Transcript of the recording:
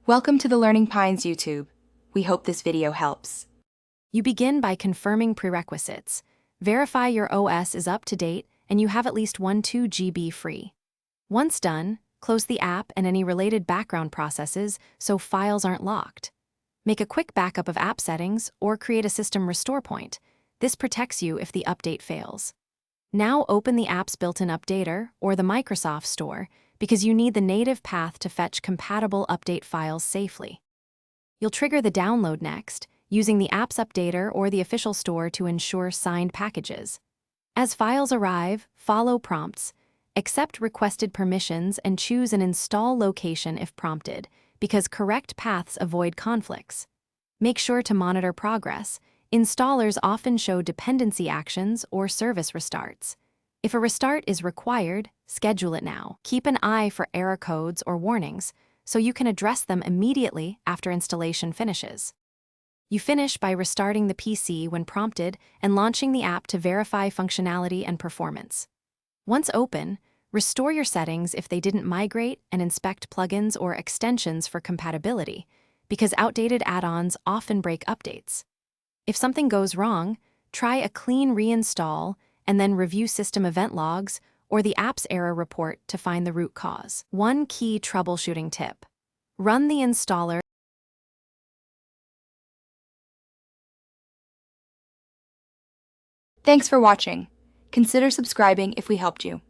Welcome to the Learning Pines YouTube. We hope this video helps. You begin by confirming prerequisites. Verify your OS is up to date and you have at least 2 GB free. Once done, close the app and any related background processes so files aren't locked. Make a quick backup of app settings or create a system restore point. This protects you if the update fails. Now open the app's built-in updater or the Microsoft Store because you need the native path to fetch compatible update files safely. You'll trigger the download next, using the app's updater or the official store to ensure signed packages. As files arrive, follow prompts, accept requested permissions, and choose an install location if prompted, because correct paths avoid conflicts. Make sure to monitor progress. Installers often show dependency actions or service restarts. If a restart is required, schedule it now. Keep an eye for error codes or warnings, so you can address them immediately after installation finishes. You finish by restarting the PC when prompted and launching the app to verify functionality and performance. Once open, restore your settings if they didn't migrate and inspect plugins or extensions for compatibility, because outdated add-ons often break updates. If something goes wrong, try a clean reinstall and then review system event logs or the app's error report to find the root cause. One key troubleshooting tip: run the installer. Thanks for watching. Consider subscribing if we helped you.